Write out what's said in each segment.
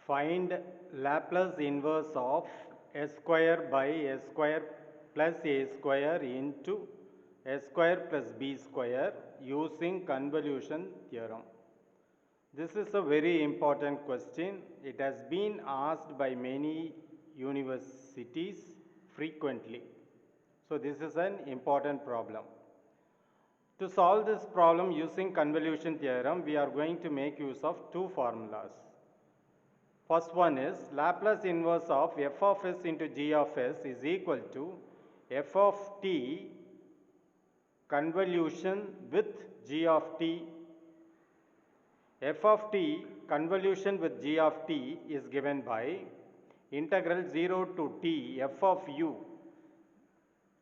Find Laplace inverse of s square by s square plus a square into s square plus b square using convolution theorem. This is a very important question. It has been asked by many universities frequently. So this is an important problem. To solve this problem using convolution theorem, we are going to make use of two formulas. First one is Laplace inverse of f of s into g of s is equal to f of t convolution with g of t. F of t convolution with g of t is given by integral 0 to t f of u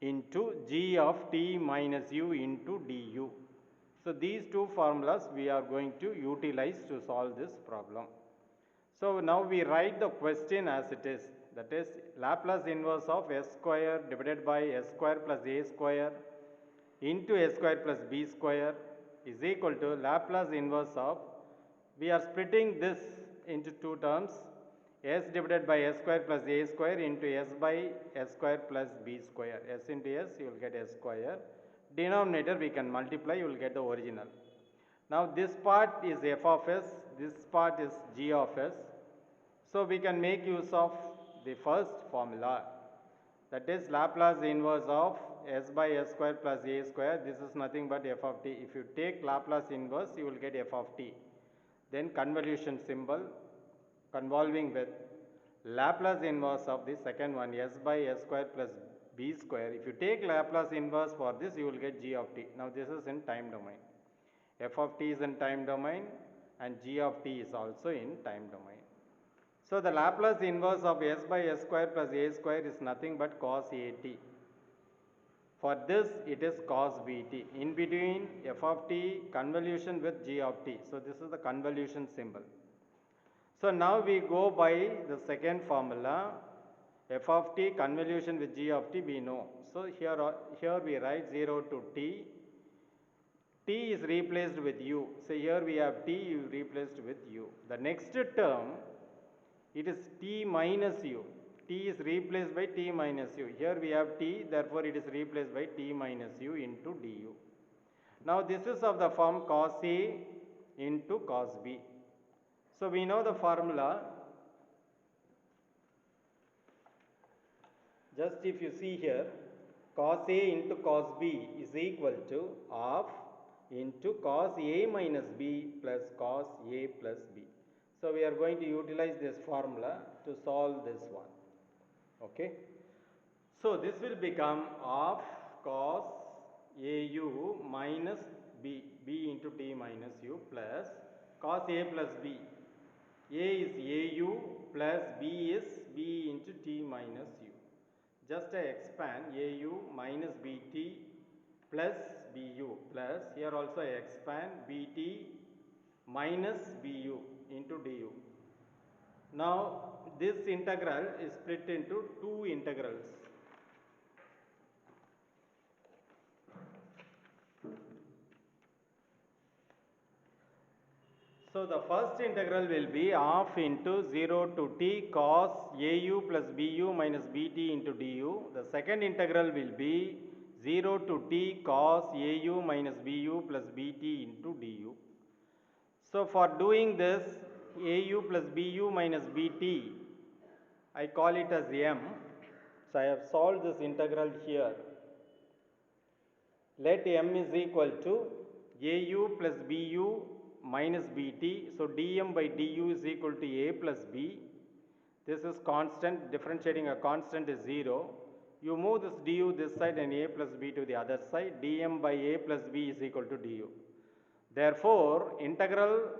into g of t minus u into du. So these two formulas we are going to utilize to solve this problem. So now we write the question as it is, that is Laplace inverse of s square divided by s square plus a square into s square plus b square is equal to Laplace inverse of, we are splitting this into two terms, s divided by s square plus a square into s by s square plus b square. S into s, you will get s square. Denominator we can multiply, you will get the original. Now this part is f of s, this part is g of s. So we can make use of the first formula, that is Laplace inverse of s by s square plus a square. This is nothing but f of t. If you take Laplace inverse, you will get f of t. Then convolution symbol convolving with Laplace inverse of the second one, s by s square plus b square. If you take Laplace inverse for this, you will get g of t. Now this is in time domain. F of t is in time domain and g of t is also in time domain. So the Laplace inverse of s by s square plus a square is nothing but cos at. For this it is cos bt. In between f of t convolution with g of t. So this is the convolution symbol. So now we go by the second formula, f of t convolution with g of t we know. So here we write 0 to t. T is replaced with u. So here we have t replaced with u. The next term, it is t minus u. T is replaced by t minus u. Here we have t, therefore it is replaced by t minus u into du. Now this is of the form cos A into cos B. So we know the formula. Just if you see here, cos A into cos B is equal to half into cos A minus B plus cos A plus B. So we are going to utilize this formula to solve this one. Okay. So this will become half cos AU minus B, B into T minus U plus cos A plus B. A is AU plus B is B into T minus U. Just I expand AU minus BT plus BU plus, here also I expand BT minus BU into du. Now this integral is split into two integrals. So the first integral will be half into 0 to t cos AU plus BU minus BT into du. The second integral will be 0 to t cos AU minus BU plus BT into du. So for doing this, AU plus BU minus BT, I call it as m. So I have solved this integral here. Let m is equal to AU plus BU minus BT. So dm by du is equal to a plus b. This is constant, differentiating a constant is 0. You move this du this side and a plus b to the other side. dm by a plus b is equal to du. Therefore, integral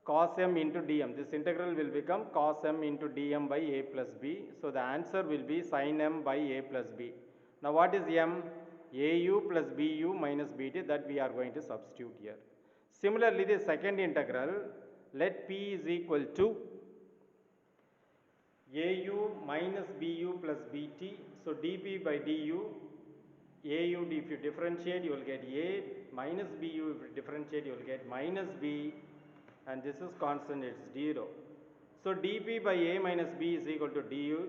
cos m into dm, this integral will become cos m into dm by a plus b. So the answer will be sin m by a plus b. Now what is m? AU plus BU minus BT, that we are going to substitute here. Similarly, the second integral, let P is equal to AU minus BU plus BT. So dP by du, AU if you differentiate you will get A, minus BU if you differentiate you will get minus B, and this is constant, it's 0. So dp by a minus b is equal to du.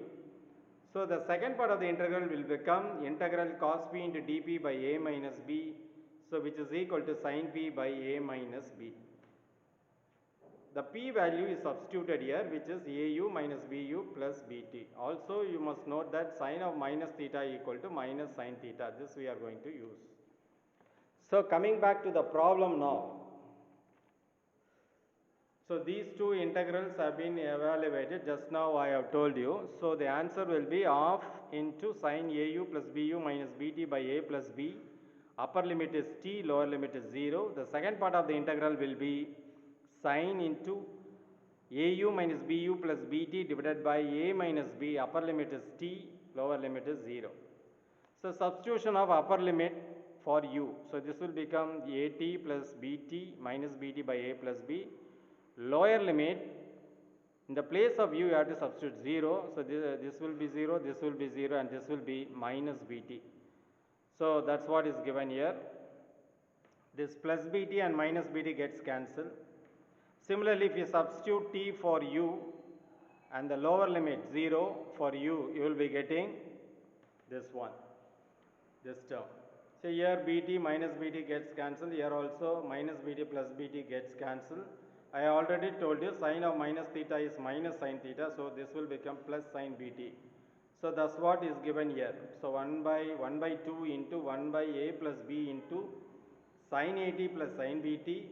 So the second part of the integral will become integral cos p into dp by a minus b, so which is equal to sin p by a minus b. The p value is substituted here, which is au minus bu plus bt. Also you must note that sin of minus theta equal to minus sin theta. This we are going to use. So coming back to the problem now. So these two integrals have been evaluated. Just now I have told you. So the answer will be half into sin au plus bu minus bt by a plus b. Upper limit is t, lower limit is 0. The second part of the integral will be sin into au minus bu plus bt divided by a minus b. Upper limit is t, lower limit is 0. So substitution of upper limit for u. So this will become at plus bt minus bt by a plus b. Lower limit, in the place of u you have to substitute 0. So this will be 0, this will be 0, and this will be minus bt. So that's what is given here. This plus bt and minus bt gets cancelled. Similarly, if you substitute t for u and the lower limit 0 for u, you will be getting this one, this term. So here bt minus bt gets cancelled, here also minus bt plus bt gets cancelled. I already told you sin of minus theta is minus sin theta, so this will become plus sin bt. So that's what is given here. So 1 by 2 into 1 by a plus b into sin at plus sin bt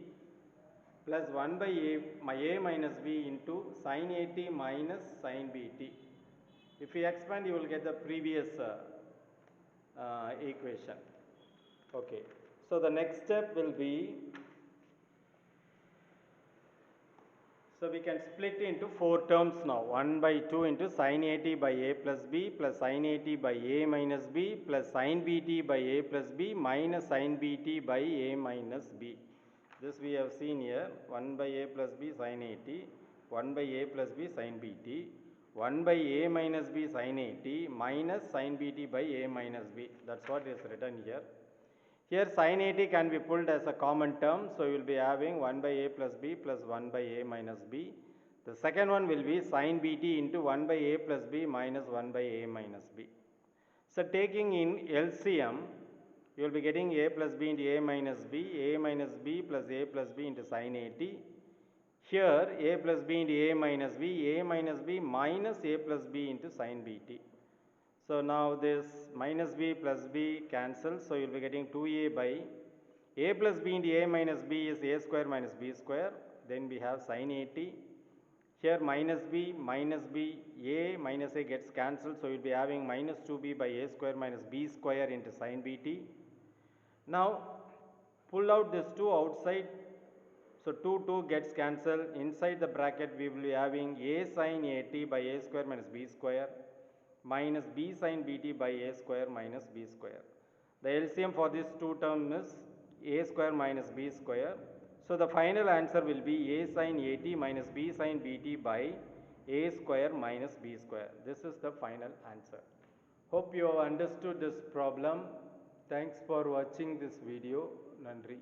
plus 1 by a minus b into sin at minus sin bt. If you expand, you will get the previous equation. Okay. So the next step will be, so we can split into 4 terms now. 1 by 2 into sin at by a plus b plus sin at by a minus b plus sin bt by a plus b minus sin bt by a minus b. This we have seen here. 1 by a plus b sin at, 1 by a plus b sin bt, 1 by a minus b sin at minus sin bt by a minus b. That's what is written here. Here sin at can be pulled as a common term, so you will be having 1 by a plus b plus 1 by a minus b. The second one will be sin bt into 1 by a plus b minus 1 by a minus b. So taking in LCM, you will be getting a plus b into a minus b plus a plus b into sin at. Here a plus b into a minus b minus a plus b into sin bt. So now this minus b plus b cancels, so you will be getting 2a by a plus b into a minus b is a square minus b square. Then we have sin at. Here minus b, a minus a gets cancelled, so you will be having minus 2b by a square minus b square into sin bt. Now pull out this 2 outside, so 2 gets cancelled. Inside the bracket we will be having a sin at by a square minus b square minus b sin bt by a square minus b square. The LCM for this 2 terms is a square minus b square. So the final answer will be a sin at minus b sin bt by a square minus b square. This is the final answer. Hope you have understood this problem. Thanks for watching this video. Nandri.